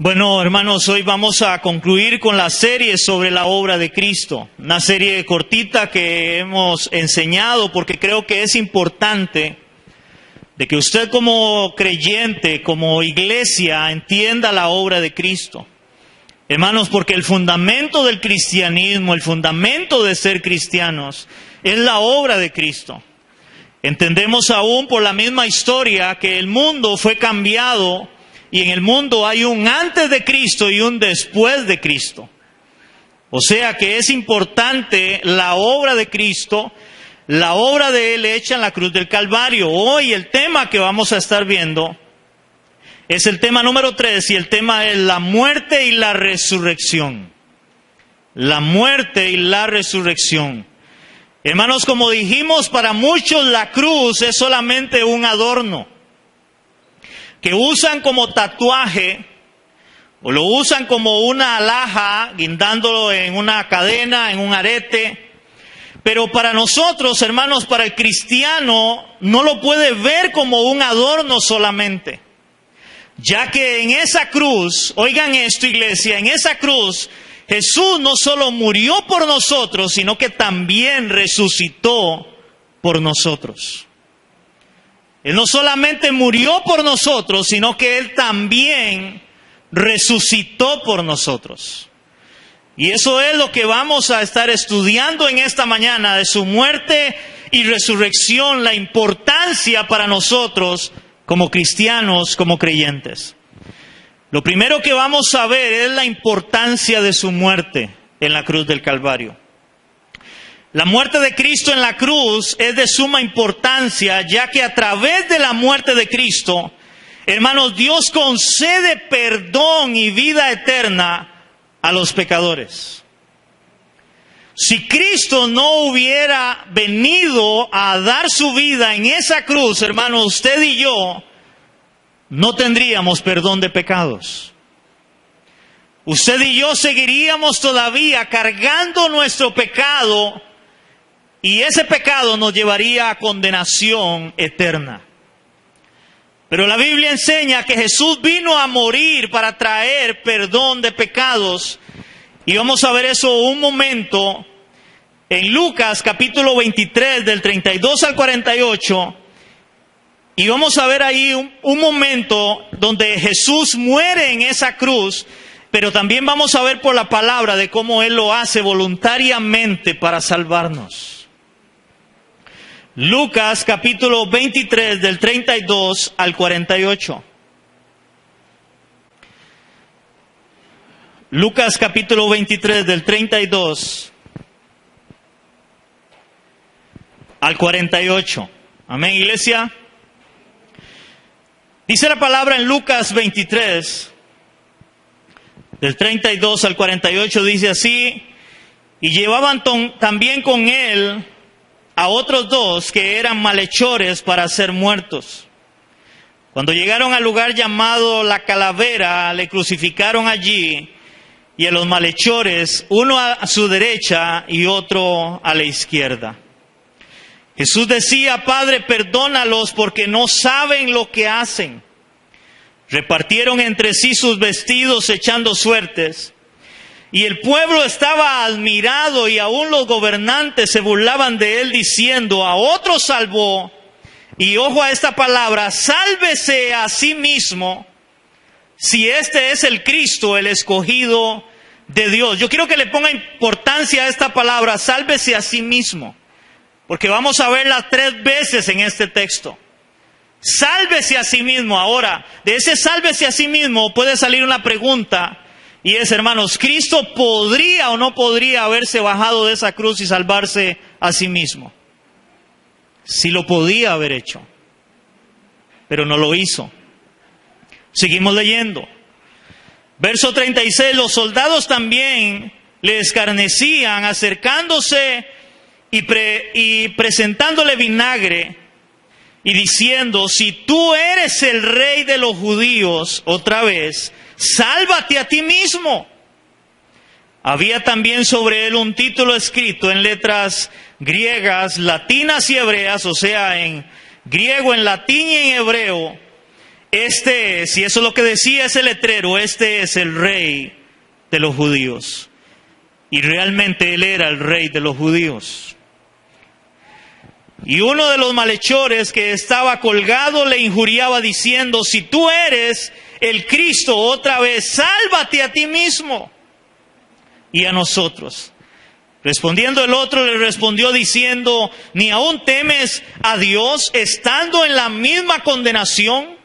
Bueno, hermanos, hoy vamos a concluir con la serie sobre la obra de Cristo. Una serie cortita que hemos enseñado porque creo que es importante de que usted como creyente, como iglesia, entienda la obra de Cristo. Hermanos, porque el fundamento del cristianismo, el fundamento de ser cristianos, es la obra de Cristo. Entendemos aún por la misma historia que el mundo fue cambiado y en el mundo hay un antes de Cristo y un después de Cristo. O sea que es importante la obra de Cristo, la obra de Él hecha en la cruz del Calvario. Hoy el tema que vamos a estar viendo es el tema número 3 y el tema es la muerte y la resurrección. La muerte y la resurrección. Hermanos, como dijimos, para muchos la cruz es solamente un adorno que usan como tatuaje o lo usan como una alhaja, guindándolo en una cadena, en un arete. Pero para nosotros, hermanos, para el cristiano, no lo puede ver como un adorno solamente. Ya que en esa cruz, oigan esto, iglesia, en esa cruz, Jesús no solo murió por nosotros, sino que también resucitó por nosotros. Él no solamente murió por nosotros, sino que Él también resucitó por nosotros. Y eso es lo que vamos a estar estudiando en esta mañana, de su muerte y resurrección, la importancia para nosotros como cristianos, como creyentes. Lo primero que vamos a ver es la importancia de su muerte en la cruz del Calvario. La muerte de Cristo en la cruz es de suma importancia, ya que a través de la muerte de Cristo, hermanos, Dios concede perdón y vida eterna a los pecadores. Si Cristo no hubiera venido a dar su vida en esa cruz, hermanos, usted y yo no tendríamos perdón de pecados. Usted y yo seguiríamos todavía cargando nuestro pecado y ese pecado nos llevaría a condenación eterna. Pero la Biblia enseña que Jesús vino a morir para traer perdón de pecados. Y vamos a ver eso un momento en Lucas capítulo 23 del 32 al 48. Y vamos a ver ahí un momento donde Jesús muere en esa cruz. Pero también vamos a ver por la palabra de cómo Él lo hace voluntariamente para salvarnos. Lucas capítulo 23 del 32 al 48. Lucas capítulo 23 del 32 al 48. Amén, iglesia. Dice la palabra en Lucas 23 del 32 al 48, dice así: y llevaban también con él a otros dos que eran malhechores para ser muertos. Cuando llegaron al lugar llamado La Calavera, le crucificaron allí, y a los malhechores, uno a su derecha y otro a la izquierda. Jesús decía: Padre, perdónalos porque no saben lo que hacen. Repartieron entre sí sus vestidos echando suertes. Y el pueblo estaba admirado y aún los gobernantes se burlaban de él diciendo: a otro salvó, y ojo a esta palabra, sálvese a sí mismo, si este es el Cristo, el escogido de Dios. Yo quiero que le ponga importancia a esta palabra, sálvese a sí mismo, porque vamos a verla 3 veces en este texto. Sálvese a sí mismo. Ahora, de ese sálvese a sí mismo puede salir una pregunta. Y es, hermanos, ¿Cristo podría o no podría haberse bajado de esa cruz y salvarse a sí mismo? Sí lo podía haber hecho, pero no lo hizo. Seguimos leyendo. Verso 36, los soldados también le escarnecían, acercándose y presentándole vinagre y diciendo: si tú eres el rey de los judíos, otra vez, sálvate a ti mismo. Había también sobre él un título escrito en letras griegas, latinas y hebreas, o sea, en griego, en latín y en hebreo, este es, y eso es lo que decía ese letrero, este es el rey de los judíos. Y realmente él era el rey de los judíos. Y uno de los malhechores que estaba colgado le injuriaba diciendo: si tú eres el Cristo, otra vez, sálvate a ti mismo y a nosotros. Respondiendo el otro, le respondió diciendo: ¿ni aún temes a Dios estando en la misma condenación?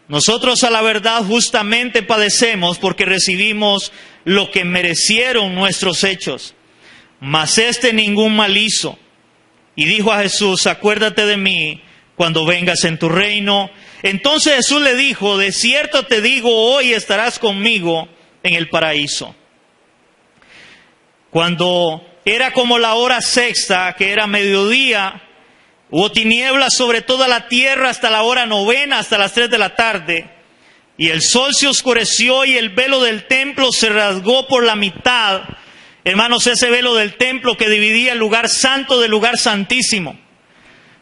Nosotros a la verdad justamente padecemos porque recibimos lo que merecieron nuestros hechos, mas este ningún mal hizo. Y dijo a Jesús: acuérdate de mí cuando vengas en tu reino. Entonces Jesús le dijo: de cierto te digo, hoy estarás conmigo en el paraíso. Cuando era como la hora sexta, que era mediodía, hubo tinieblas sobre toda la tierra hasta la hora novena, hasta las 3 de la tarde. Y el sol se oscureció y el velo del templo se rasgó por la mitad. Hermanos, ese velo del templo que dividía el lugar santo del lugar santísimo.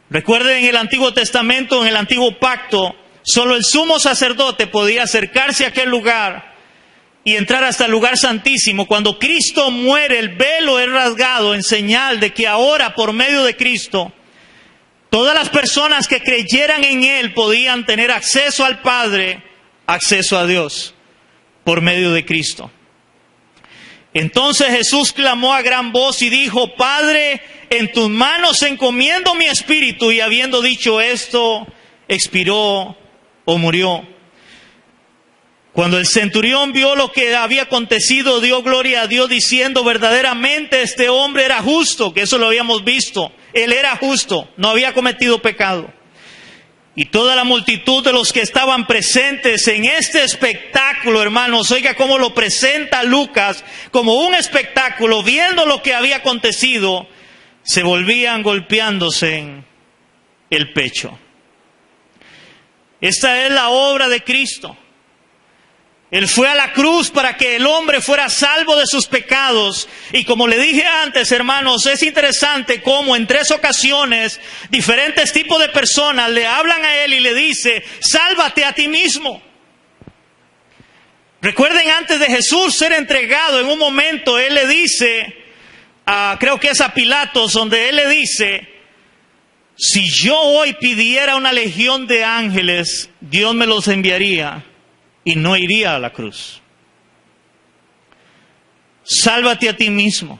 Recuerden, en el Antiguo Testamento, en el Antiguo Pacto, solo el sumo sacerdote podía acercarse a aquel lugar y entrar hasta el lugar santísimo. Cuando Cristo muere, el velo es rasgado en señal de que ahora, por medio de Cristo, todas las personas que creyeran en Él podían tener acceso al Padre, acceso a Dios, por medio de Cristo. Entonces Jesús clamó a gran voz y dijo: Padre, en tus manos encomiendo mi espíritu. Y habiendo dicho esto, expiró o murió. Cuando el centurión vio lo que había acontecido, dio gloria a Dios diciendo: verdaderamente este hombre era justo, que eso lo habíamos visto. Él era justo, no había cometido pecado. Y toda la multitud de los que estaban presentes en este espectáculo, hermanos, oiga cómo lo presenta Lucas, como un espectáculo, viendo lo que había acontecido, se volvían golpeándose en el pecho. Esta es la obra de Cristo. Él fue a la cruz para que el hombre fuera salvo de sus pecados. Y como le dije antes, hermanos, es interesante cómo en 3 ocasiones diferentes tipos de personas le hablan a él y le dice: sálvate a ti mismo. Recuerden, antes de Jesús ser entregado, en un momento él le dice, creo que es a Pilatos, donde él le dice: si yo hoy pidiera una legión de ángeles, Dios me los enviaría y no iría a la cruz. Sálvate a ti mismo.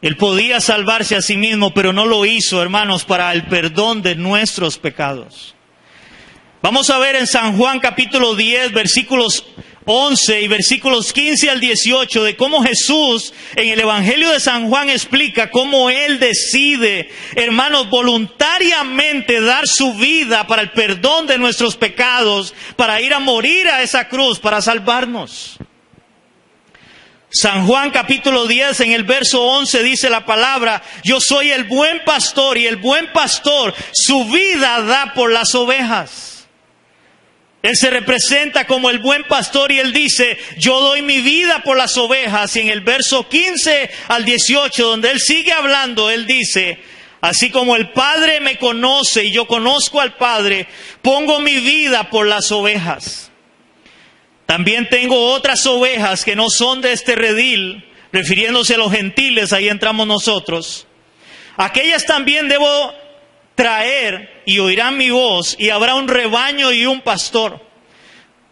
Él podía salvarse a sí mismo, pero no lo hizo, hermanos, para el perdón de nuestros pecados. Vamos a ver en San Juan capítulo 10, versículos 11 y versículos 15 al 18, de cómo Jesús en el Evangelio de San Juan explica cómo Él decide, hermanos, voluntariamente dar su vida para el perdón de nuestros pecados, para ir a morir a esa cruz, para salvarnos. San Juan capítulo 10, en el verso 11 dice la palabra: yo soy el buen pastor, y el buen pastor su vida da por las ovejas. Él se representa como el buen pastor y él dice: yo doy mi vida por las ovejas. Y en el verso 15 al 18, donde él sigue hablando, él dice: así como el Padre me conoce y yo conozco al Padre, pongo mi vida por las ovejas. También tengo otras ovejas que no son de este redil, refiriéndose a los gentiles, ahí entramos nosotros. Aquellas también debo traer, y oirán mi voz, y habrá un rebaño y un pastor.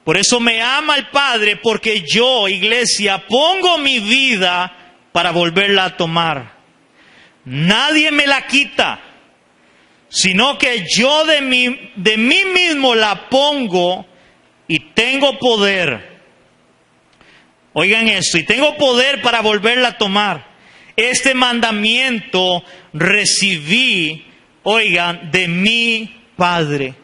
Por eso me ama el Padre, porque yo, iglesia, pongo mi vida para volverla a tomar. Nadie me la quita, sino que yo de mí mismo la pongo, y tengo poder. Oigan esto: y tengo poder para volverla a tomar. Este mandamiento recibí, oigan, de mi Padre.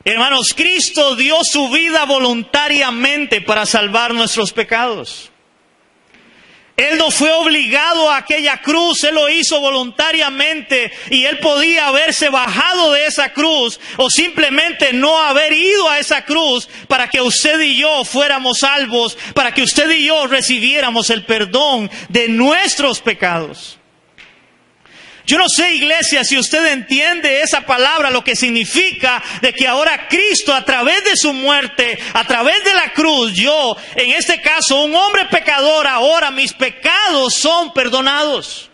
Hermanos, Cristo dio su vida voluntariamente para salvar nuestros pecados. Él no fue obligado a aquella cruz, Él lo hizo voluntariamente, y Él podía haberse bajado de esa cruz o simplemente no haber ido a esa cruz para que usted y yo fuéramos salvos, para que usted y yo recibiéramos el perdón de nuestros pecados. Yo no sé, iglesia, si usted entiende esa palabra, lo que significa de que ahora Cristo, a través de su muerte, a través de la cruz, yo, en este caso, un hombre pecador, ahora mis pecados son perdonados.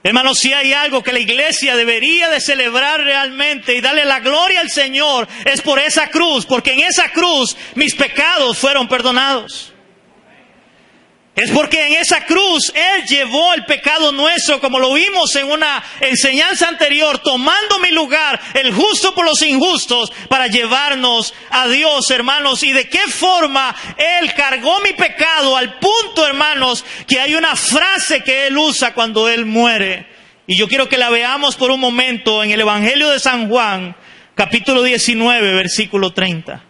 Hermanos, si hay algo que la iglesia debería de celebrar realmente y darle la gloria al Señor, es por esa cruz, porque en esa cruz mis pecados fueron perdonados. Es porque en esa cruz Él llevó el pecado nuestro, como lo vimos en una enseñanza anterior, tomando mi lugar, el justo por los injustos, para llevarnos a Dios, hermanos. Y de qué forma Él cargó mi pecado al punto, hermanos, que hay una frase que Él usa cuando Él muere. Y yo quiero que la veamos por un momento en el Evangelio de San Juan, capítulo 19, versículo 30.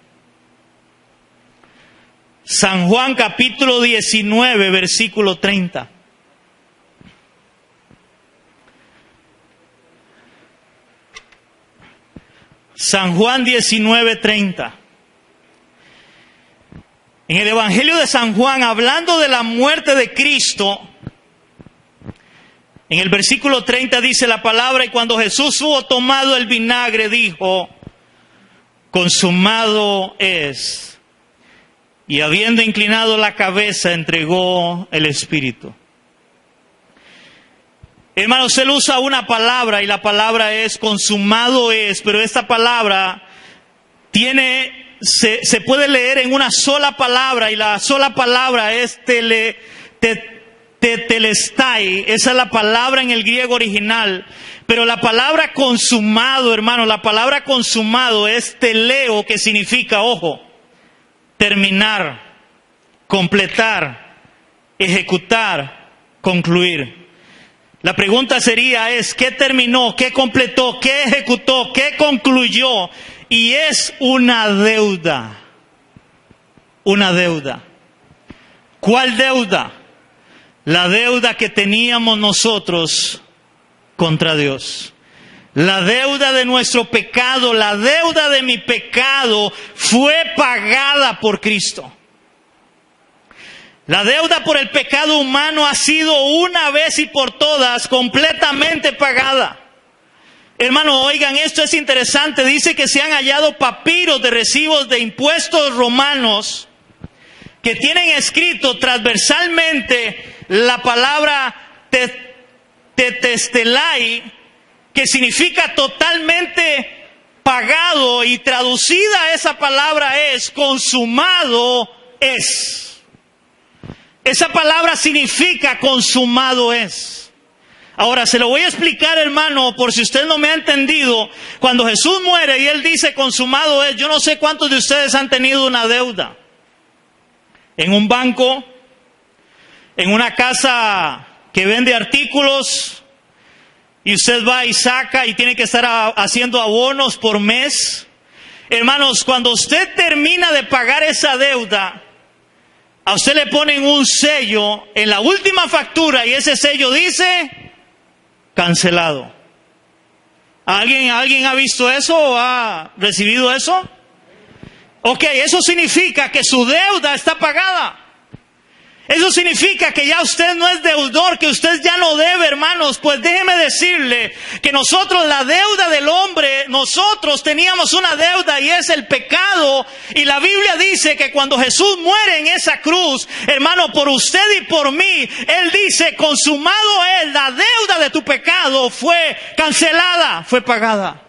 San Juan capítulo 19, versículo 30. San Juan 19, 30. En el Evangelio de San Juan, hablando de la muerte de Cristo, en el versículo 30 dice la palabra: y cuando Jesús hubo tomado el vinagre, dijo: consumado es. Y habiendo inclinado la cabeza, entregó el Espíritu. Hermanos, Él usa una palabra y la palabra es consumado es, pero esta palabra se puede leer en una sola palabra, y la sola palabra es tetelestai. Esa es la palabra en el griego original. Pero la palabra consumado, hermano, la palabra consumado es teleo, que significa, ojo, terminar, completar, ejecutar, concluir. La pregunta sería ¿qué terminó? ¿Qué completó? ¿Qué ejecutó? ¿Qué concluyó? Y es una deuda. Una deuda. ¿Cuál deuda? La deuda que teníamos nosotros contra Dios. La deuda de nuestro pecado, la deuda de mi pecado fue pagada por Cristo. La deuda por el pecado humano ha sido una vez y por todas completamente pagada. Hermano, oigan, esto es interesante. Dice que se han hallado papiros de recibos de impuestos romanos que tienen escrito transversalmente la palabra tetestelai, que significa totalmente pagado, y traducida esa palabra es consumado es. Esa palabra significa consumado es. Ahora, se lo voy a explicar, hermano, por si usted no me ha entendido. Cuando Jesús muere y Él dice consumado es, yo no sé cuántos de ustedes han tenido una deuda. En un banco, en una casa que vende artículos, y usted va y saca y tiene que estar haciendo abonos por mes. Hermanos, cuando usted termina de pagar esa deuda, a usted le ponen un sello en la última factura y ese sello dice cancelado. ¿Alguien ha visto eso o ha recibido eso? Ok, eso significa que su deuda está pagada. Eso significa que ya usted no es deudor, que usted ya no debe, hermanos. Pues déjeme decirle que nosotros, la deuda del hombre, nosotros teníamos una deuda y es el pecado. Y la Biblia dice que cuando Jesús muere en esa cruz, hermano, por usted y por mí, Él dice, consumado es, la deuda de tu pecado fue cancelada, fue pagada.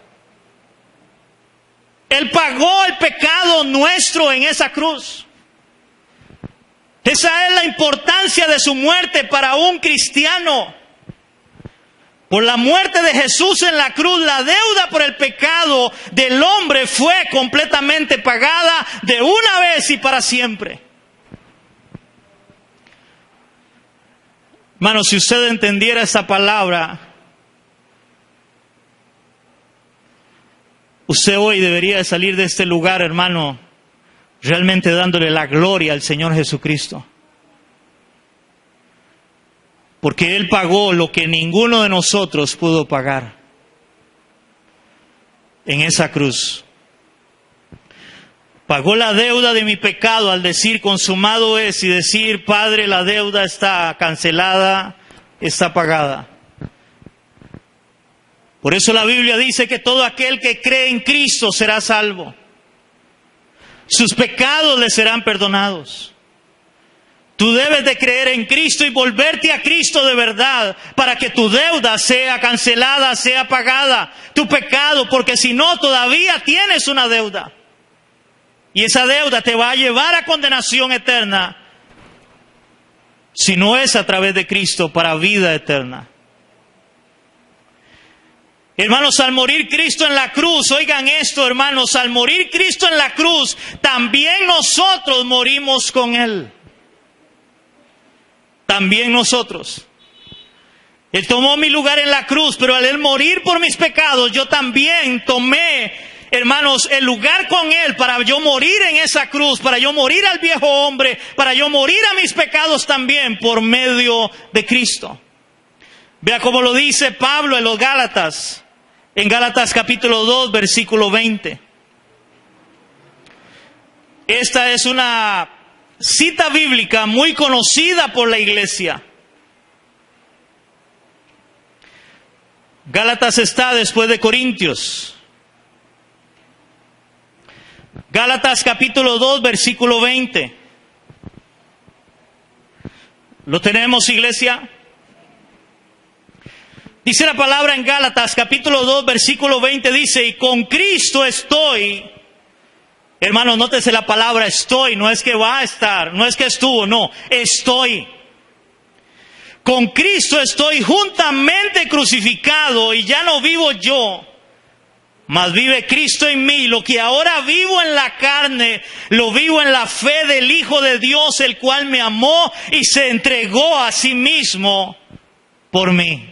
Él pagó el pecado nuestro en esa cruz. Esa es la importancia de su muerte para un cristiano. Por la muerte de Jesús en la cruz, la deuda por el pecado del hombre fue completamente pagada de una vez y para siempre. Hermano, si usted entendiera esa palabra, usted hoy debería salir de este lugar, hermano, realmente dándole la gloria al Señor Jesucristo. Porque Él pagó lo que ninguno de nosotros pudo pagar en esa cruz. Pagó la deuda de mi pecado al decir consumado es y decir, Padre, la deuda está cancelada, está pagada. Por eso la Biblia dice que todo aquel que cree en Cristo será salvo. Sus pecados le serán perdonados. Tú debes de creer en Cristo y volverte a Cristo de verdad para que tu deuda sea cancelada, sea pagada, tu pecado, porque si no todavía tienes una deuda. Y esa deuda te va a llevar a condenación eterna, si no es a través de Cristo para vida eterna. Hermanos, al morir Cristo en la cruz, oigan esto, hermanos, al morir Cristo en la cruz, también nosotros morimos con Él. También nosotros. Él tomó mi lugar en la cruz, pero al Él morir por mis pecados, yo también tomé, hermanos, el lugar con Él para yo morir en esa cruz, para yo morir al viejo hombre, para yo morir a mis pecados también por medio de Cristo. Vea cómo lo dice Pablo en los Gálatas, en Gálatas capítulo 2, versículo 20. Esta es una cita bíblica muy conocida por la iglesia. Gálatas está después de Corintios. Gálatas capítulo 2, versículo 20. ¿Lo tenemos, iglesia? Dice la palabra en Gálatas capítulo 2, versículo 20, dice, y con Cristo estoy. Hermano, nótese la palabra estoy, no es que va a estar, no es que estuvo, no, estoy. Con Cristo estoy juntamente crucificado y ya no vivo yo, mas vive Cristo en mí. Lo que ahora vivo en la carne, lo vivo en la fe del Hijo de Dios, el cual me amó y se entregó a sí mismo por mí.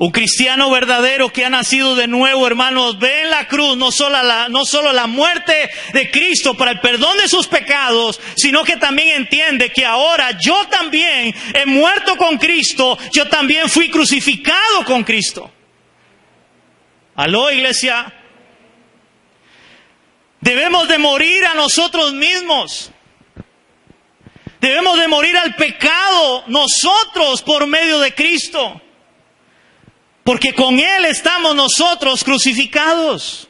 Un cristiano verdadero que ha nacido de nuevo, hermanos, ve en la cruz no solo la muerte de Cristo para el perdón de sus pecados, sino que también entiende que ahora yo también he muerto con Cristo, yo también fui crucificado con Cristo. ¿Aló, iglesia? Debemos de morir a nosotros mismos. Debemos de morir al pecado nosotros por medio de Cristo. Porque con Él estamos nosotros crucificados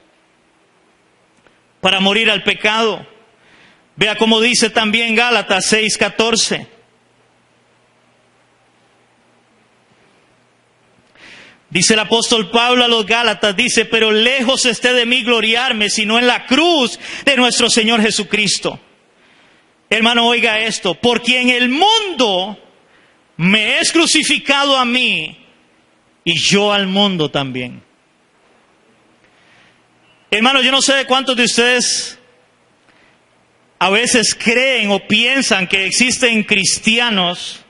para morir al pecado. Vea cómo dice también Gálatas 6:14. Dice el apóstol Pablo a los Gálatas, dice, pero lejos esté de mí gloriarme, sino en la cruz de nuestro Señor Jesucristo. Hermano, oiga esto, por quien el mundo me es crucificado a mí, y yo al mundo también. Hermano, yo no sé de cuántos de ustedes a veces creen o piensan que existen cristianos,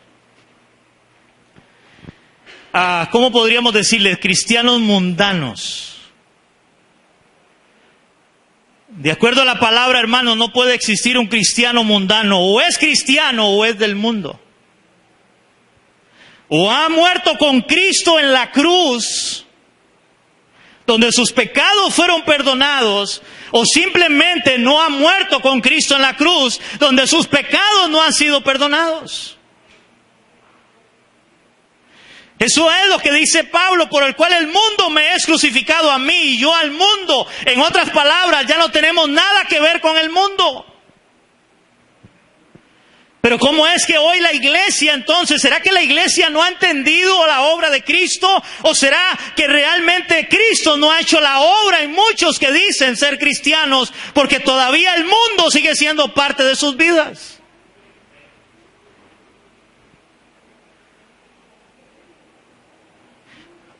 ¿cómo podríamos decirles? Cristianos mundanos. De acuerdo a la palabra, hermano, no puede existir un cristiano mundano. O es cristiano o es del mundo. O ha muerto con Cristo en la cruz, donde sus pecados fueron perdonados, o simplemente no ha muerto con Cristo en la cruz, donde sus pecados no han sido perdonados. Eso es lo que dice Pablo, por el cual el mundo me es crucificado a mí y yo al mundo. En otras palabras, ya no tenemos nada que ver con el mundo. Pero ¿cómo es que hoy la iglesia entonces, será que la iglesia no ha entendido la obra de Cristo? ¿O será que realmente Cristo no ha hecho la obra en muchos que dicen ser cristianos porque todavía el mundo sigue siendo parte de sus vidas?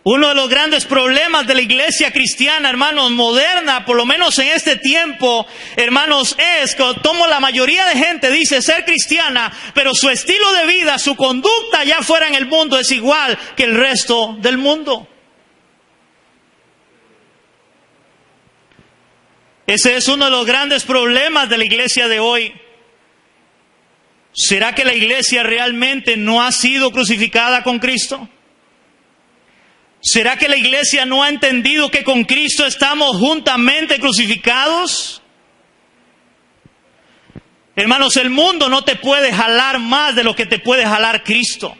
Uno de los grandes problemas de la iglesia cristiana, hermanos, moderna, por lo menos en este tiempo, hermanos, es que como la mayoría de gente dice ser cristiana, pero su estilo de vida, su conducta allá afuera en el mundo es igual que el resto del mundo. Ese es uno de los grandes problemas de la iglesia de hoy. ¿Será que la iglesia realmente no ha sido crucificada con Cristo? ¿Será que la iglesia no ha entendido que con Cristo estamos juntamente crucificados? Hermanos, el mundo no te puede jalar más de lo que te puede jalar Cristo.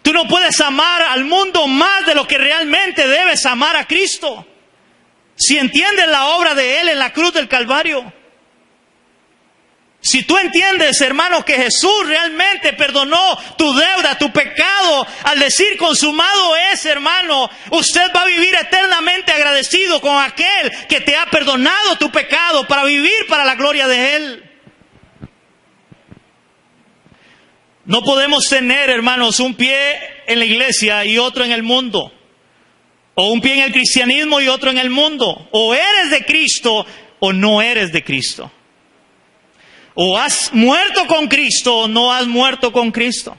Tú no puedes amar al mundo más de lo que realmente debes amar a Cristo. Si entiendes la obra de Él en la cruz del Calvario. Si tú entiendes, hermano, que Jesús realmente perdonó tu deuda, tu pecado, al decir consumado es, hermano, usted va a vivir eternamente agradecido con aquel que te ha perdonado tu pecado para vivir para la gloria de Él. No podemos tener, hermanos, un pie en la iglesia y otro en el mundo. O un pie en el cristianismo y otro en el mundo. O eres de Cristo o no eres de Cristo. O has muerto con Cristo o no has muerto con Cristo.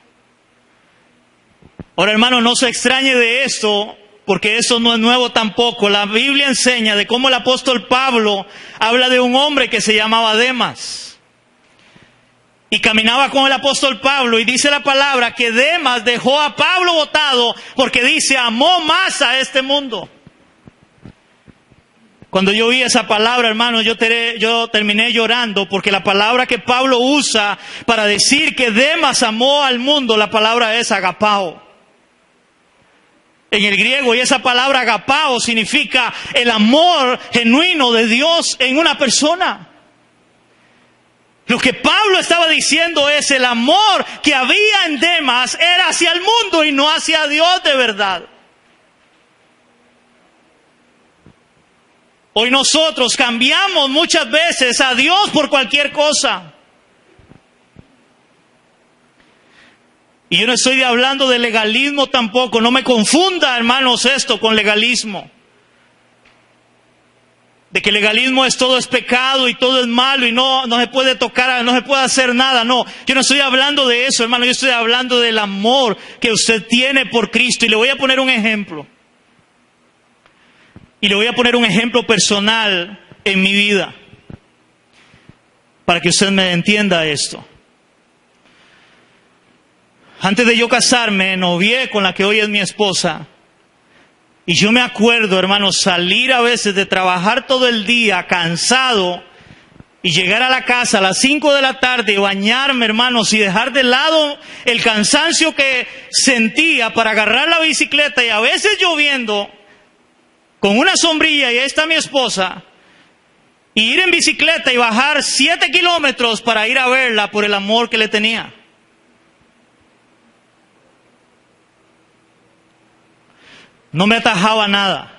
Ahora, hermano, no se extrañe de esto, porque eso no es nuevo tampoco. La Biblia enseña de cómo el apóstol Pablo habla de un hombre que se llamaba Demas. Y caminaba con el apóstol Pablo, y dice la palabra que Demas dejó a Pablo botado porque dice, amó más a este mundo. Cuando yo oí esa palabra, hermano, yo terminé llorando, porque la palabra que Pablo usa para decir que Demas amó al mundo, la palabra es agapao. En el griego, y esa palabra agapao significa el amor genuino de Dios en una persona. Lo que Pablo estaba diciendo es el amor que había en Demas era hacia el mundo y no hacia Dios de verdad. Hoy nosotros cambiamos muchas veces a Dios por cualquier cosa. Y yo no estoy hablando de legalismo tampoco. No me confunda, hermanos, esto con legalismo. De que legalismo es todo es pecado y todo es malo y no se puede tocar, no se puede hacer nada. No, yo no estoy hablando de eso, hermano. Yo estoy hablando del amor que usted tiene por Cristo. Y le voy a poner un ejemplo. Y le voy a poner un ejemplo personal en mi vida, para que usted me entienda esto. Antes de yo casarme, novié con la que hoy es mi esposa. Y yo me acuerdo, hermano, salir a veces de trabajar todo el día, cansado, y llegar a la casa a las 5 de la tarde, bañarme, hermanos, y dejar de lado el cansancio que sentía para agarrar la bicicleta, y a veces lloviendo, con una sombrilla, y ahí está mi esposa, y ir en bicicleta y bajar 7 kilómetros para ir a verla por el amor que le tenía. No me atajaba nada.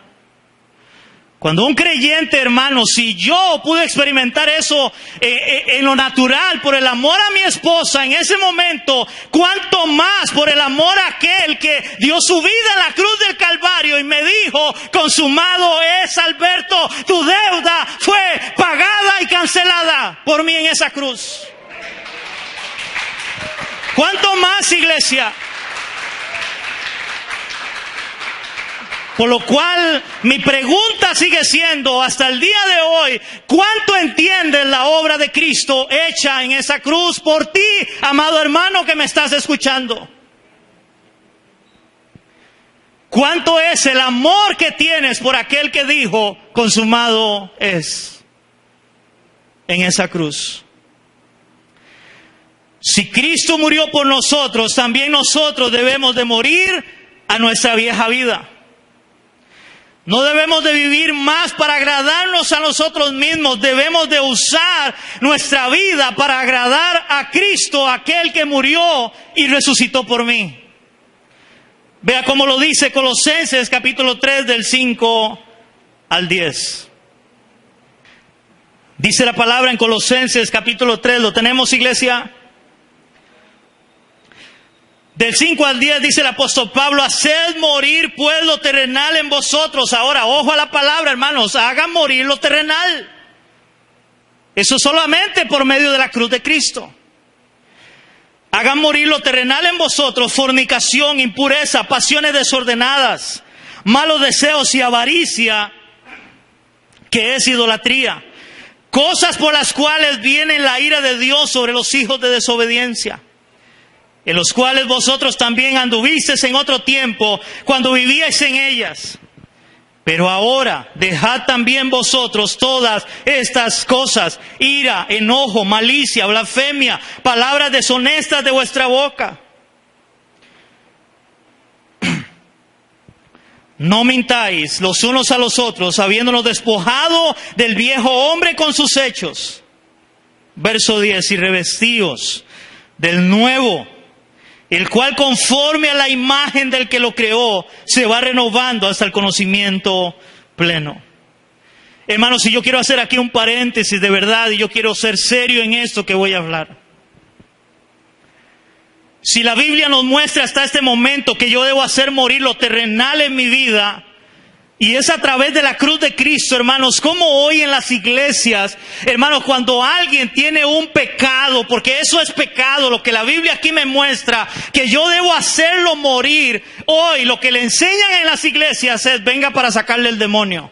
Cuando un creyente, hermano, si yo pude experimentar eso en lo natural, por el amor a mi esposa en ese momento, cuánto más por el amor a aquel que dio su vida en la cruz del Calvario y me dijo, consumado es, Alberto, tu deuda fue pagada y cancelada por mí en esa cruz. ¿Cuánto más, iglesia? Por lo cual, mi pregunta sigue siendo, hasta el día de hoy, ¿cuánto entiendes la obra de Cristo hecha en esa cruz por ti, amado hermano que me estás escuchando? ¿Cuánto es el amor que tienes por aquel que dijo, consumado es, en esa cruz? Si Cristo murió por nosotros, también nosotros debemos de morir a nuestra vieja vida. No debemos de vivir más para agradarnos a nosotros mismos. Debemos de usar nuestra vida para agradar a Cristo, aquel que murió y resucitó por mí. Vea cómo lo dice Colosenses capítulo 3 del 5 al 10. Dice la palabra en Colosenses capítulo 3, ¿lo tenemos, iglesia? Del 5 al 10 dice el apóstol Pablo, haced morir pues lo terrenal en vosotros. Ahora, ojo a la palabra, hermanos, hagan morir lo terrenal. Eso solamente por medio de la cruz de Cristo. Hagan morir lo terrenal en vosotros, fornicación, impureza, pasiones desordenadas, malos deseos y avaricia, que es idolatría. Cosas por las cuales viene la ira de Dios sobre los hijos de desobediencia, en los cuales vosotros también anduvisteis en otro tiempo, cuando vivíais en ellas. Pero ahora dejad también vosotros todas estas cosas: ira, enojo, malicia, blasfemia, palabras deshonestas de vuestra boca. No mintáis los unos a los otros, habiéndonos despojado del viejo hombre con sus hechos. Verso 10, y revestíos del nuevo, el cual conforme a la imagen del que lo creó, se va renovando hasta el conocimiento pleno. Hermanos, si yo quiero hacer aquí un paréntesis de verdad, y yo quiero ser serio en esto que voy a hablar. Si la Biblia nos muestra hasta este momento que yo debo hacer morir lo terrenal en mi vida, y es a través de la cruz de Cristo, hermanos, como hoy en las iglesias, hermanos, cuando alguien tiene un pecado, porque eso es pecado, lo que la Biblia aquí me muestra, que yo debo hacerlo morir, hoy lo que le enseñan en las iglesias es: venga para sacarle el demonio.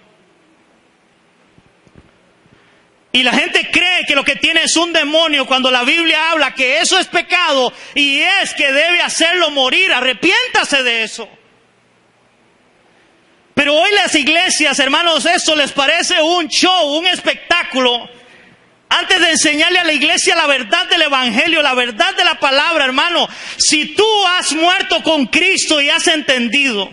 Y la gente cree que lo que tiene es un demonio, cuando la Biblia habla que eso es pecado y es que debe hacerlo morir. Arrepiéntase de eso. Pero hoy las iglesias, hermanos, esto les parece un show, un espectáculo. Antes de enseñarle a la iglesia la verdad del evangelio, la verdad de la palabra, hermano, si tú has muerto con Cristo y has entendido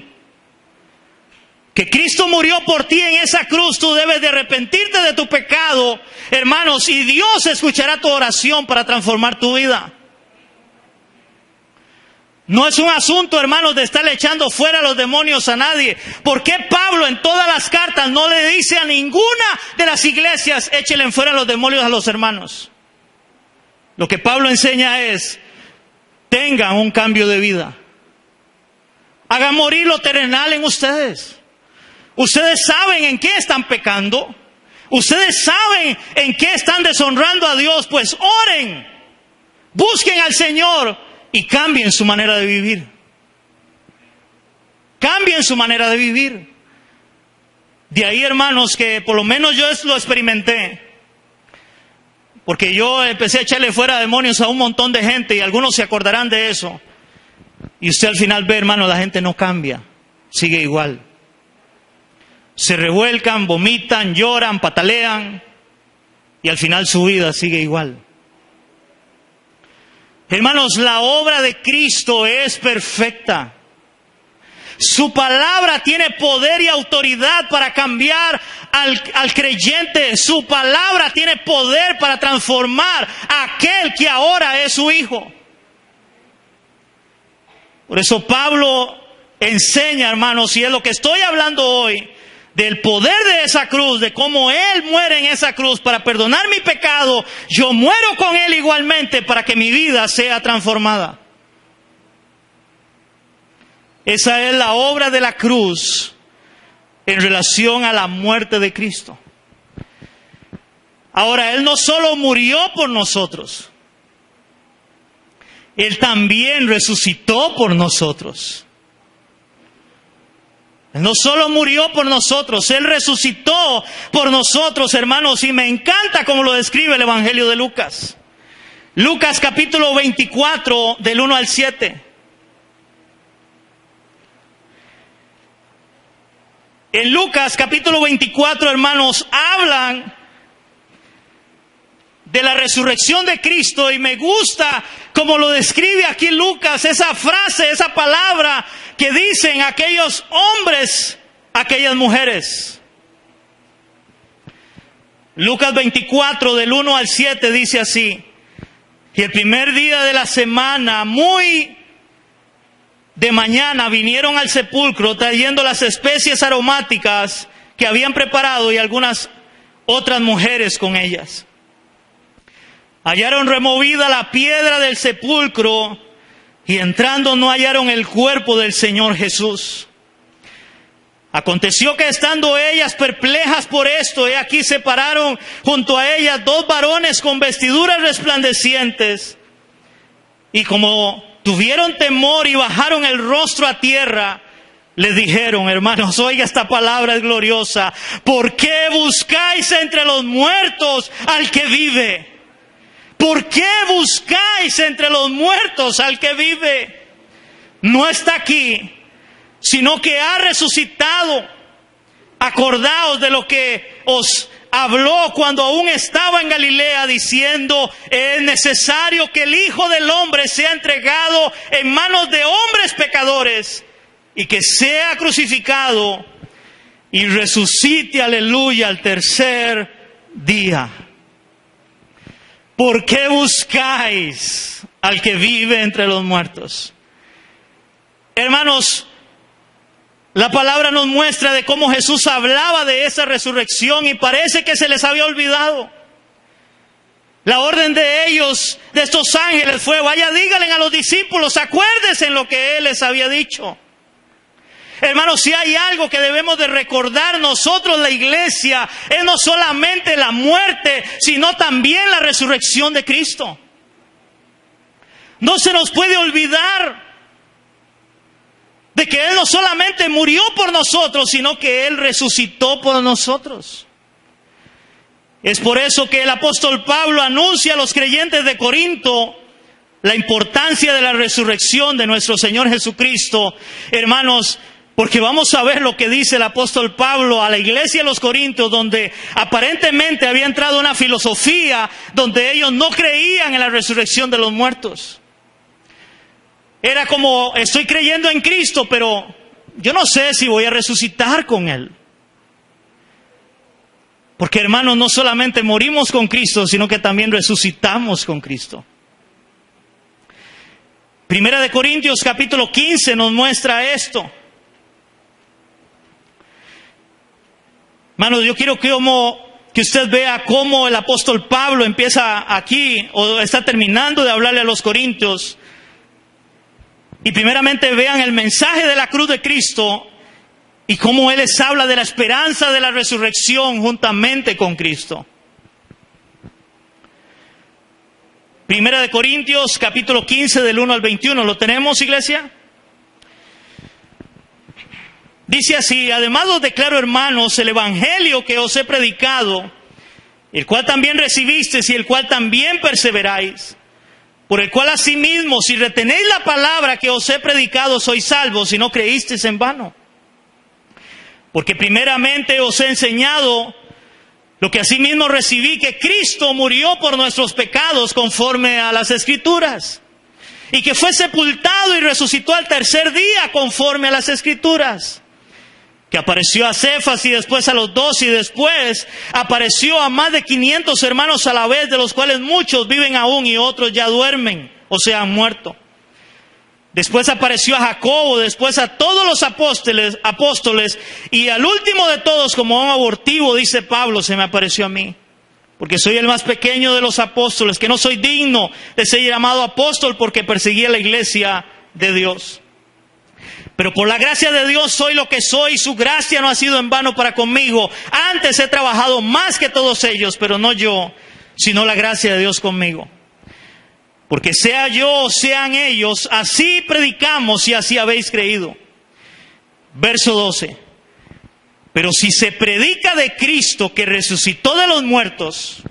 que Cristo murió por ti en esa cruz, tú debes de arrepentirte de tu pecado, hermanos, y Dios escuchará tu oración para transformar tu vida. No es un asunto, hermanos, de estarle echando fuera los demonios a nadie. ¿Por qué Pablo en todas las cartas no le dice a ninguna de las iglesias: échele fuera los demonios a los hermanos? Lo que Pablo enseña es: tengan un cambio de vida. Hagan morir lo terrenal en ustedes. Ustedes saben en qué están pecando. Ustedes saben en qué están deshonrando a Dios. Pues oren, busquen al Señor y cambien su manera de vivir. Cambien su manera de vivir. De ahí, hermanos, que por lo menos yo lo experimenté. Porque yo empecé a echarle fuera demonios a un montón de gente, y algunos se acordarán de eso. Y usted al final ve, hermano, la gente no cambia, sigue igual. Se revuelcan, vomitan, lloran, patalean, y al final su vida sigue igual. Hermanos, la obra de Cristo es perfecta. Su palabra tiene poder y autoridad para cambiar al creyente. Su palabra tiene poder para transformar a aquel que ahora es su hijo. Por eso Pablo enseña, hermanos, y es lo que estoy hablando hoy, del poder de esa cruz, de cómo Él muere en esa cruz para perdonar mi pecado. Yo muero con Él igualmente para que mi vida sea transformada. Esa es la obra de la cruz en relación a la muerte de Cristo. Ahora, Él no solo murió por nosotros, Él también resucitó por nosotros. Él no solo murió por nosotros, Él resucitó por nosotros, hermanos. Y me encanta cómo lo describe el Evangelio de Lucas. Lucas capítulo 24, del 1 al 7. En Lucas capítulo 24, hermanos, hablan de la resurrección de Cristo, y me gusta como lo describe aquí Lucas, esa frase, esa palabra que dicen aquellos hombres, aquellas mujeres. Lucas 24, del 1 al 7, dice así: y el primer día de la semana, muy de mañana, vinieron al sepulcro trayendo las especies aromáticas que habían preparado, y algunas otras mujeres con ellas. Hallaron removida la piedra del sepulcro, y entrando no hallaron el cuerpo del Señor Jesús. Aconteció que estando ellas perplejas por esto, he aquí se pararon junto a ellas dos varones con vestiduras resplandecientes, y como tuvieron temor y bajaron el rostro a tierra, les dijeron: hermanos, oiga, esta palabra es gloriosa. ¿Por qué buscáis entre los muertos al que vive? ¿Por qué buscáis entre los muertos al que vive? No está aquí, sino que ha resucitado. Acordaos de lo que os habló cuando aún estaba en Galilea, diciendo: es necesario que el Hijo del Hombre sea entregado en manos de hombres pecadores y que sea crucificado y resucite, aleluya, al tercer día. ¿Por qué buscáis al que vive entre los muertos? Hermanos, la palabra nos muestra de cómo Jesús hablaba de esa resurrección y parece que se les había olvidado. La orden de ellos, de estos ángeles, fue: vaya, díganle a los discípulos, acuérdense en lo que Él les había dicho. Hermanos, si hay algo que debemos de recordar nosotros, la iglesia, es no solamente la muerte, sino también la resurrección de Cristo. No se nos puede olvidar de que Él no solamente murió por nosotros, sino que Él resucitó por nosotros. Es por eso que el apóstol Pablo anuncia a los creyentes de Corinto la importancia de la resurrección de nuestro Señor Jesucristo. Hermanos, porque vamos a ver lo que dice el apóstol Pablo a la iglesia de los Corintios, donde aparentemente había entrado una filosofía donde ellos no creían en la resurrección de los muertos. Era como: estoy creyendo en Cristo, pero yo no sé si voy a resucitar con Él. Porque, hermanos, no solamente morimos con Cristo, sino que también resucitamos con Cristo. Primera de Corintios capítulo 15 nos muestra esto. Hermanos, yo quiero que usted vea cómo el apóstol Pablo empieza aquí, o está terminando de hablarle a los corintios. Y primeramente vean el mensaje de la cruz de Cristo y cómo Él les habla de la esperanza de la resurrección juntamente con Cristo. Primera de Corintios capítulo 15 del 1 al 21. ¿Lo tenemos, iglesia? Dice así: además os declaro, hermanos, el evangelio que os he predicado, el cual también recivisteis y el cual también perseveráis, por el cual asimismo, si retenéis la palabra que os he predicado, sois salvos, si no creísteis en vano. Porque primeramente os he enseñado lo que asimismo recibí, que Cristo murió por nuestros pecados conforme a las Escrituras, y que fue sepultado y resucitó al tercer día conforme a las Escrituras, que apareció a Cefas y después a los 12 y después apareció a más de 500 hermanos a la vez, de los cuales muchos viven aún y otros ya duermen, o sea, han muerto. Después apareció a Jacobo, después a todos los apóstoles, y al último de todos, como un abortivo, dice Pablo, se me apareció a mí. Porque soy el más pequeño de los apóstoles, que no soy digno de ser llamado apóstol porque perseguí a la iglesia de Dios. Pero por la gracia de Dios soy lo que soy, su gracia no ha sido en vano para conmigo. Antes he trabajado más que todos ellos, pero no yo, sino la gracia de Dios conmigo. Porque sea yo o sean ellos, así predicamos y así habéis creído. Verso 12. Pero si se predica de Cristo que resucitó de los muertos,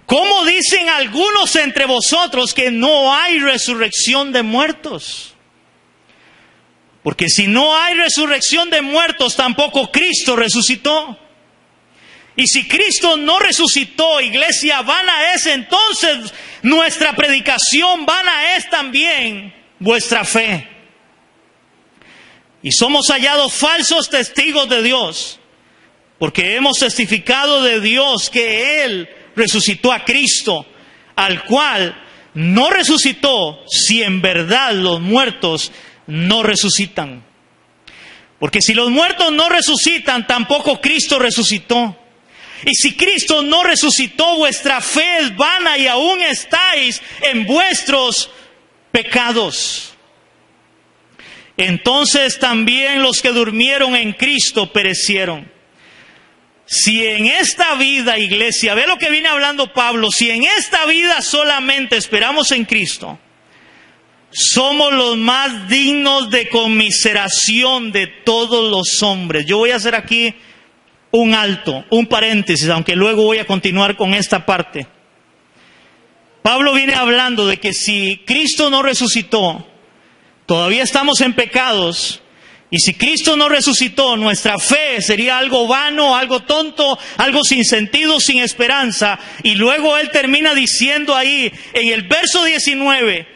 ¿cómo dicen algunos entre vosotros que no hay resurrección de muertos? Porque si no hay resurrección de muertos, tampoco Cristo resucitó. Y si Cristo no resucitó, iglesia, vana es entonces nuestra predicación, vana es también vuestra fe. Y somos hallados falsos testigos de Dios, porque hemos testificado de Dios que Él resucitó a Cristo, al cual no resucitó si en verdad los muertos no resucitan. Porque si los muertos no resucitan, tampoco Cristo resucitó. Y si Cristo no resucitó, vuestra fe es vana y aún estáis en vuestros pecados. Entonces también los que durmieron en Cristo perecieron. Si en esta vida, iglesia, ve lo que viene hablando Pablo, si en esta vida solamente esperamos en Cristo, somos los más dignos de conmiseración de todos los hombres. Yo voy a hacer aquí un alto, un paréntesis, aunque luego voy a continuar con esta parte. Pablo viene hablando de que si Cristo no resucitó, todavía estamos en pecados, Y si Cristo no resucitó, nuestra fe sería algo vano, algo tonto, algo sin sentido, sin esperanza. Y luego Él termina diciendo ahí, en el verso 19,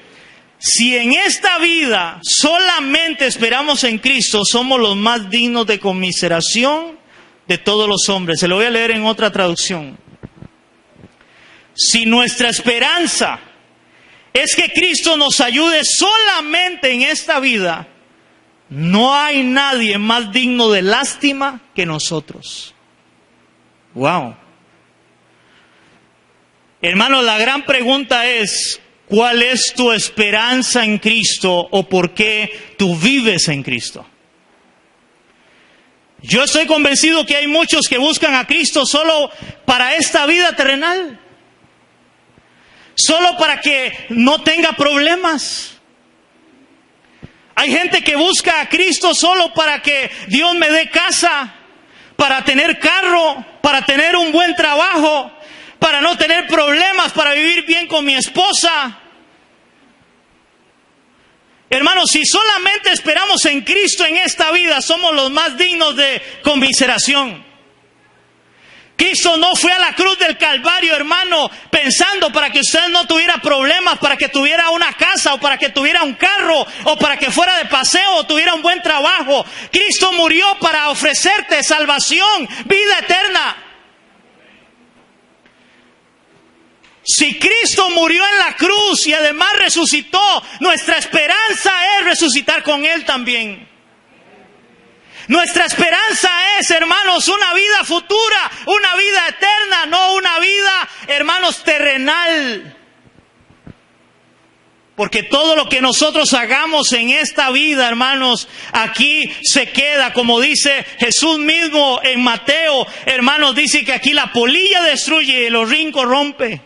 si en esta vida solamente esperamos en Cristo, somos los más dignos de conmiseración de todos los hombres. Se lo voy a leer en otra traducción. Si nuestra esperanza es que Cristo nos ayude solamente en esta vida, no hay nadie más digno de lástima que nosotros. Wow. Hermano, la gran pregunta es, ¿cuál es tu esperanza en Cristo o por qué tú vives en Cristo? Yo estoy convencido que hay muchos que buscan a Cristo solo para esta vida terrenal. Solo para que no tenga problemas. Hay gente que busca a Cristo solo para que Dios me dé casa, para tener carro, para tener un buen trabajo, para no tener problemas, para vivir bien con mi esposa. Hermanos, si solamente esperamos en Cristo en esta vida, somos los más dignos de conmiseración. Cristo no fue a la cruz del Calvario, hermano, pensando para que usted no tuviera problemas, para que tuviera una casa, o para que tuviera un carro, o para que fuera de paseo, o tuviera un buen trabajo. Cristo murió para ofrecerte salvación, vida eterna. Si Cristo murió en la cruz y además resucitó, nuestra esperanza es resucitar con Él también. Nuestra esperanza es, hermanos, una vida futura, una vida eterna, no una vida, hermanos, terrenal. Porque todo lo que nosotros hagamos en esta vida, hermanos, aquí se queda, como dice Jesús mismo en Mateo, hermanos, dice que aquí la polilla destruye y los rincos rompe.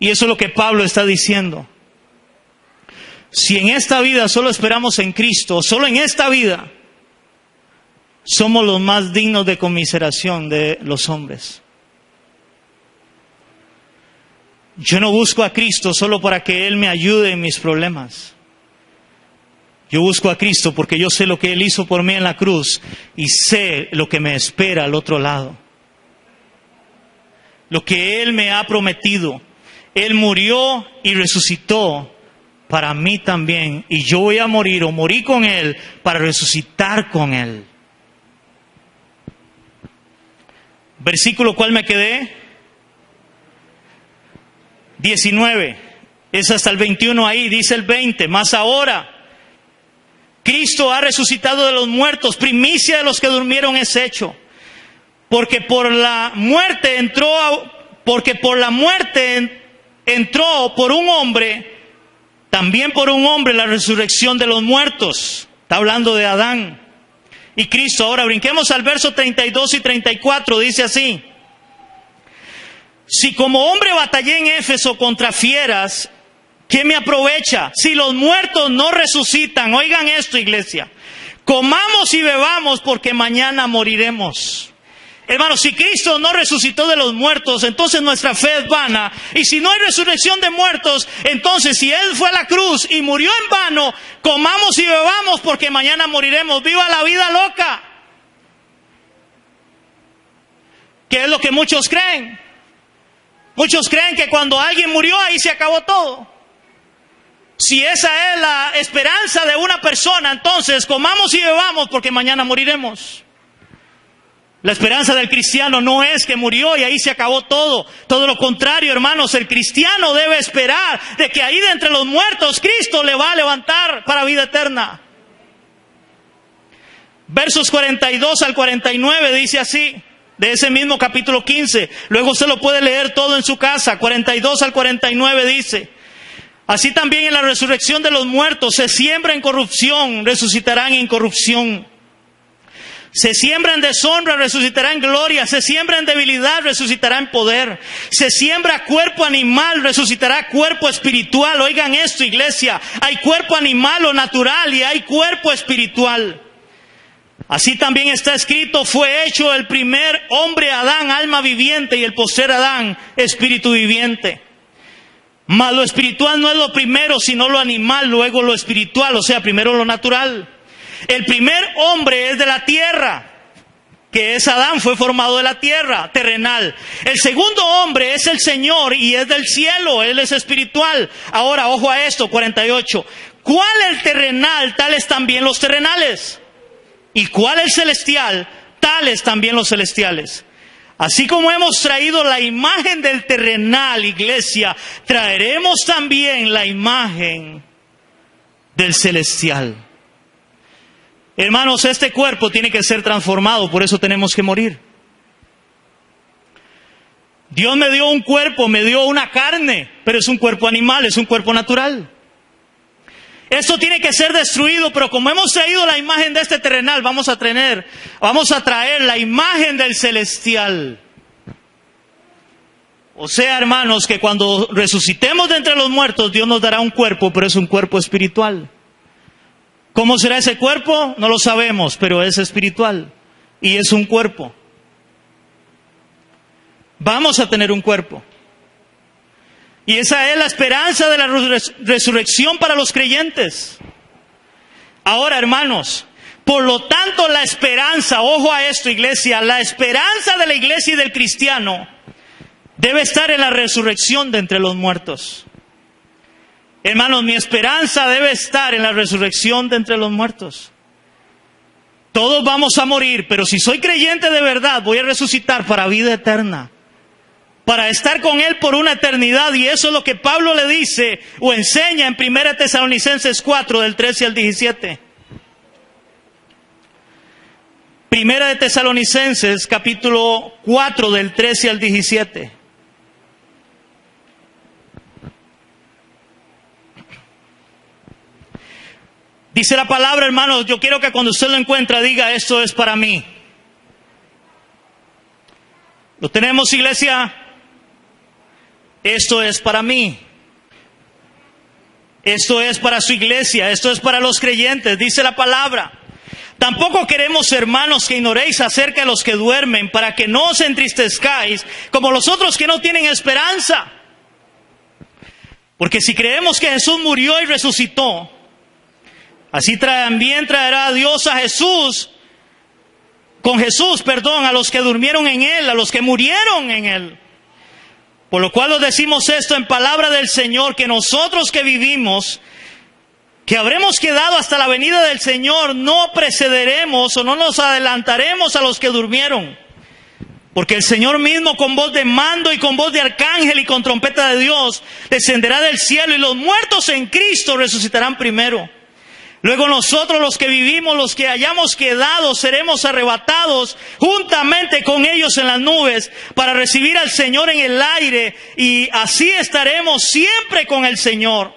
Y eso es lo que Pablo está diciendo. Si en esta vida solo esperamos en Cristo, solo en esta vida, somos los más dignos de conmiseración de los hombres. Yo no busco a Cristo solo para que Él me ayude en mis problemas. Yo busco a Cristo porque yo sé lo que Él hizo por mí en la cruz y sé lo que me espera al otro lado. Lo que Él me ha prometido. Él murió y resucitó para mí también, y yo voy a morir o morí con Él para resucitar con Él. Versículo, ¿cuál me quedé? 19, es hasta el 21 ahí, dice el 20, mas ahora Cristo ha resucitado de los muertos, primicia de los que durmieron es hecho, porque por la muerte entró por un hombre, también por un hombre la resurrección de los muertos. Está hablando de Adán y Cristo. Ahora brinquemos al verso 32 y 34. Dice así: si como hombre batallé en Éfeso contra fieras, ¿qué me aprovecha? Si los muertos no resucitan. Oigan esto, iglesia. Comamos y bebamos porque mañana moriremos. Hermanos, si Cristo no resucitó de los muertos, entonces nuestra fe es vana. Y si no hay resurrección de muertos, entonces si Él fue a la cruz y murió en vano, comamos y bebamos porque mañana moriremos. ¡Viva la vida loca! ¿Qué es lo que muchos creen? Muchos creen que cuando alguien murió, ahí se acabó todo. Si esa es la esperanza de una persona, entonces comamos y bebamos porque mañana moriremos. La esperanza del cristiano no es que murió y ahí se acabó todo. Todo lo contrario, hermanos, el cristiano debe esperar de que ahí de entre los muertos Cristo le va a levantar para vida eterna. Versos 42 al 49 dice así, de ese mismo capítulo 15. Luego usted lo puede leer todo en su casa. 42 al 49 dice: así también en la resurrección de los muertos, se siembra en corrupción, resucitarán en incorrupción. Se siembra en deshonra, resucitará en gloria. Se siembra en debilidad, resucitará en poder. Se siembra cuerpo animal, resucitará cuerpo espiritual. Oigan esto, iglesia. Hay cuerpo animal o natural y hay cuerpo espiritual. Así también está escrito: fue hecho el primer hombre Adán, alma viviente, y el postrer Adán, espíritu viviente. Mas lo espiritual no es lo primero, sino lo animal, luego lo espiritual, o sea, primero lo natural. El primer hombre es de la tierra, que es Adán, fue formado de la tierra, terrenal. El segundo hombre es el Señor y es del cielo, Él es espiritual. Ahora, ojo a esto, 48. ¿Cuál el terrenal? Tales también los terrenales. ¿Y cuál el celestial? Tales también los celestiales. Así como hemos traído la imagen del terrenal, iglesia, traeremos también la imagen del celestial. Hermanos, este cuerpo tiene que ser transformado, por eso tenemos que morir. Dios me dio un cuerpo, me dio una carne, pero es un cuerpo animal, es un cuerpo natural. Esto tiene que ser destruido, pero como hemos traído la imagen de este terrenal, vamos a traer la imagen del celestial. O sea, hermanos, que cuando resucitemos de entre los muertos, Dios nos dará un cuerpo, pero es un cuerpo espiritual. ¿Cómo será ese cuerpo? No lo sabemos, pero es espiritual y es un cuerpo. Vamos a tener un cuerpo. Y esa es la esperanza de la resurrección para los creyentes. Ahora, hermanos, por lo tanto la esperanza, ojo a esto, iglesia, la esperanza de la iglesia y del cristiano debe estar en la resurrección de entre los muertos. Hermanos, mi esperanza debe estar en la resurrección de entre los muertos. Todos vamos a morir, pero si soy creyente de verdad, voy a resucitar para vida eterna, para estar con Él por una eternidad. Y eso es lo que Pablo le dice o enseña en 1 Tesalonicenses 4, del 13 al 17. 1 Tesalonicenses, capítulo 4, del 13 al 17. Dice la palabra, hermanos, yo quiero que cuando usted lo encuentre diga, esto es para mí. ¿Lo tenemos, iglesia? Esto es para mí. Esto es para su iglesia, esto es para los creyentes, dice la palabra. Tampoco queremos, hermanos, que ignoréis acerca de los que duermen, para que no os entristezcáis como los otros que no tienen esperanza. Porque si creemos que Jesús murió y resucitó, así también traerá Dios a Jesús, a los que durmieron en Él, a los que murieron en Él. Por lo cual os decimos esto en palabra del Señor, que nosotros que vivimos, que habremos quedado hasta la venida del Señor, no precederemos o no nos adelantaremos a los que durmieron. Porque el Señor mismo, con voz de mando y con voz de arcángel y con trompeta de Dios, descenderá del cielo, y los muertos en Cristo resucitarán primero. Luego nosotros, los que vivimos, los que hayamos quedado, seremos arrebatados juntamente con ellos en las nubes para recibir al Señor en el aire, y así estaremos siempre con el Señor.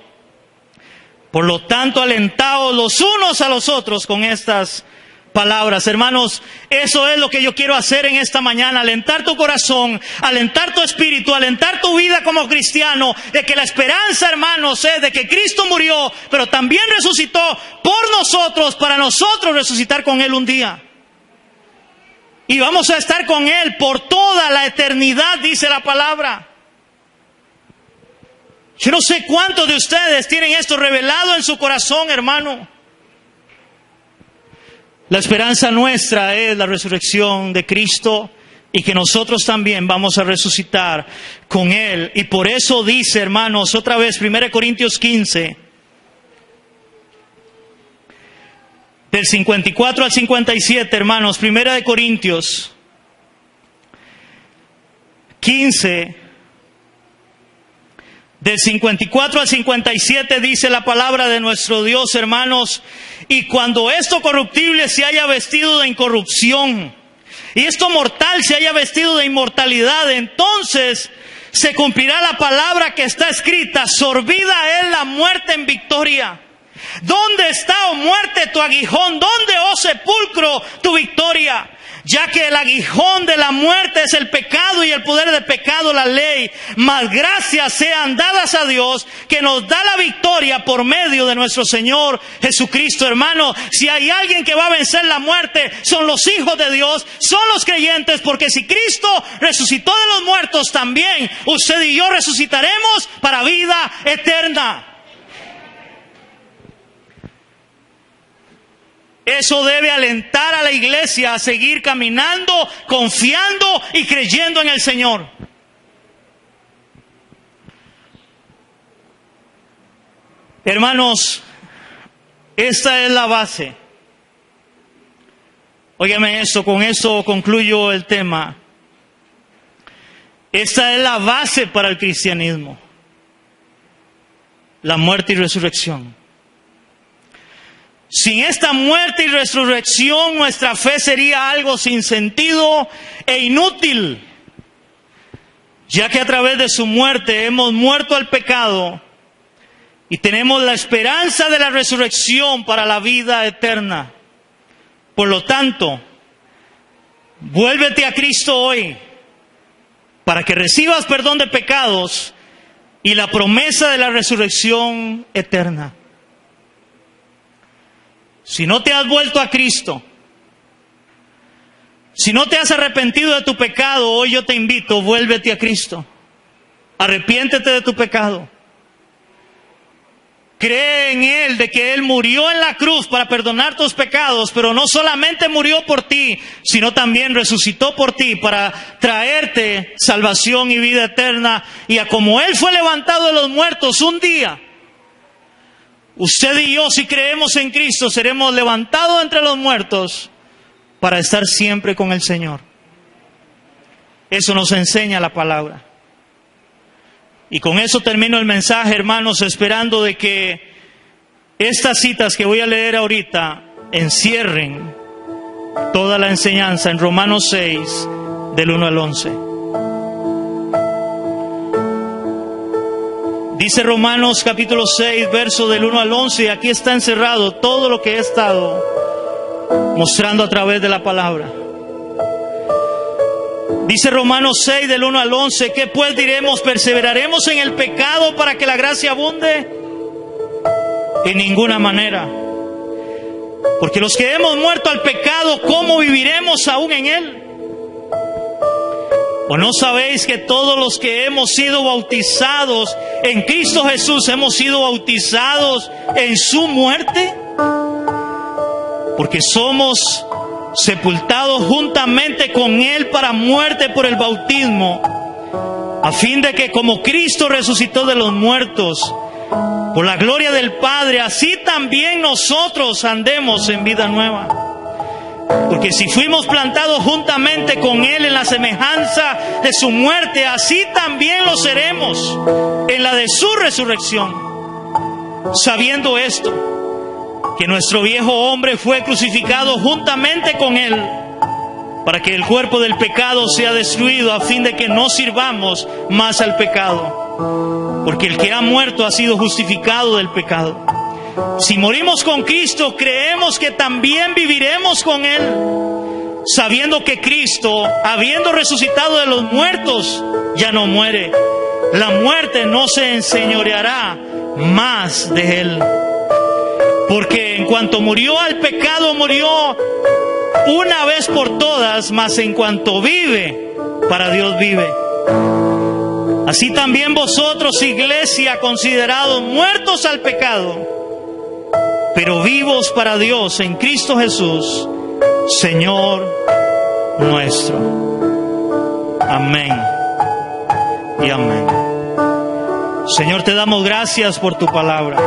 Por lo tanto, alentaos los unos a los otros con estas palabras. Hermanos, eso es lo que yo quiero hacer en esta mañana: alentar tu corazón, alentar tu espíritu, alentar tu vida como cristiano, de que la esperanza, hermanos, es de que Cristo murió, pero también resucitó por nosotros, para nosotros resucitar con Él un día. Y vamos a estar con Él por toda la eternidad, dice la palabra. Yo no sé cuántos de ustedes tienen esto revelado en su corazón, hermano. La esperanza nuestra es la resurrección de Cristo, y que nosotros también vamos a resucitar con Él. Y por eso dice, hermanos, otra vez, 1 Corintios 15, del 54 al 57, hermanos, 1 Corintios 15, del 54 al 57, dice la palabra de nuestro Dios, hermanos: y cuando esto corruptible se haya vestido de incorrupción, y esto mortal se haya vestido de inmortalidad, entonces se cumplirá la palabra que está escrita: sorbida es la muerte en victoria. ¿Dónde está, oh muerte, tu aguijón? ¿Dónde, oh sepulcro, tu victoria? Ya que el aguijón de la muerte es el pecado y el poder del pecado la ley. Mas gracias sean dadas a Dios que nos da la victoria por medio de nuestro Señor Jesucristo. Hermano, si hay alguien que va a vencer la muerte, son los hijos de Dios, son los creyentes, porque si Cristo resucitó de los muertos, también usted y yo resucitaremos para vida eterna. Eso debe alentar a la iglesia a seguir caminando, confiando y creyendo en el Señor. Hermanos, esta es la base. Óigame esto, con eso concluyo el tema. Esta es la base para el cristianismo: la muerte y resurrección. Sin esta muerte y resurrección, nuestra fe sería algo sin sentido e inútil, ya que a través de su muerte hemos muerto al pecado y tenemos la esperanza de la resurrección para la vida eterna. Por lo tanto, vuélvete a Cristo hoy para que recibas perdón de pecados y la promesa de la resurrección eterna. Si no te has vuelto a Cristo, si no te has arrepentido de tu pecado, hoy yo te invito, vuélvete a Cristo. Arrepiéntete de tu pecado. Cree en Él, de que Él murió en la cruz para perdonar tus pecados, pero no solamente murió por ti, sino también resucitó por ti para traerte salvación y vida eterna. Y a como Él fue levantado de los muertos un día, usted y yo, si creemos en Cristo, seremos levantados entre los muertos para estar siempre con el Señor. Eso nos enseña la palabra. Y con eso termino el mensaje, hermanos, esperando de que estas citas que voy a leer ahorita encierren toda la enseñanza en Romanos 6, del 1 al 11. Dice Romanos capítulo 6, verso del 1 al 11, y aquí está encerrado todo lo que he estado mostrando a través de la palabra. Dice Romanos 6, del 1 al 11, ¿qué pues diremos? ¿Perseveraremos en el pecado para que la gracia abunde? En ninguna manera. Porque los que hemos muerto al pecado, ¿cómo viviremos aún en él? ¿O no sabéis que todos los que hemos sido bautizados en Cristo Jesús hemos sido bautizados en su muerte? Porque somos sepultados juntamente con Él para muerte por el bautismo, a fin de que como Cristo resucitó de los muertos por la gloria del Padre, así también nosotros andemos en vida nueva. Porque si fuimos plantados juntamente con Él en la semejanza de su muerte, así también lo seremos en la de su resurrección. Sabiendo esto, que nuestro viejo hombre fue crucificado juntamente con Él, para que el cuerpo del pecado sea destruido, a fin de que no sirvamos más al pecado. Porque el que ha muerto ha sido justificado del pecado. Si morimos con Cristo, creemos que también viviremos con Él, sabiendo que Cristo, habiendo resucitado de los muertos, ya no muere. La muerte no se enseñoreará más de Él. Porque en cuanto murió al pecado, murió una vez por todas, mas en cuanto vive, para Dios vive. Así también vosotros, iglesia, considerados muertos al pecado, pero vivos para Dios en Cristo Jesús, Señor nuestro. Amén y amén. Señor, te damos gracias por tu palabra.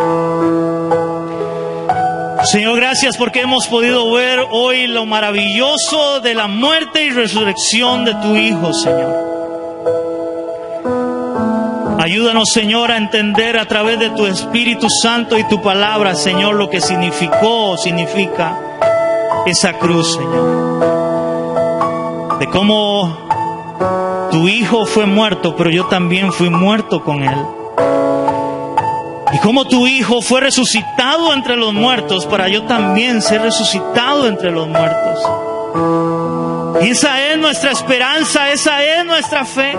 Señor, gracias porque hemos podido ver hoy lo maravilloso de la muerte y resurrección de tu Hijo, Señor. Ayúdanos, Señor, a entender a través de tu Espíritu Santo y tu palabra, Señor, lo que significa esa cruz, Señor. De cómo tu Hijo fue muerto, pero yo también fui muerto con Él. Y como tu Hijo fue resucitado entre los muertos, para yo también ser resucitado entre los muertos. Y esa es nuestra esperanza, esa es nuestra fe.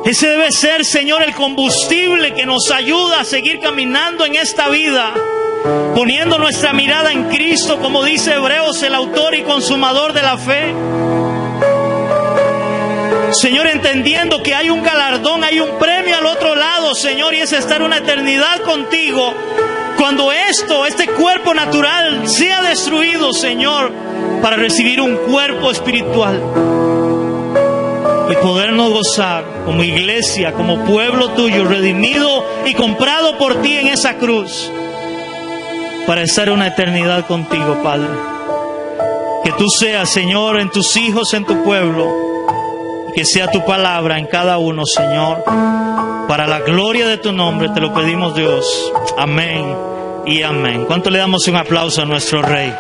Ese debe ser, Señor, el combustible que nos ayuda a seguir caminando en esta vida, poniendo nuestra mirada en Cristo, como dice Hebreos, el autor y consumador de la fe. Señor, entendiendo que hay un galardón, hay un premio al otro lado, Señor, y es estar una eternidad contigo. Cuando este cuerpo natural sea destruido, Señor, para recibir un cuerpo espiritual y podernos gozar como iglesia, como pueblo tuyo, redimido y comprado por ti en esa cruz, para estar una eternidad contigo, Padre. Que tú seas, Señor, en tus hijos, en tu pueblo, y que sea tu palabra en cada uno, Señor, para la gloria de tu nombre. Te lo pedimos, Dios. Amén y amén. ¿Cuánto le damos un aplauso a nuestro Rey?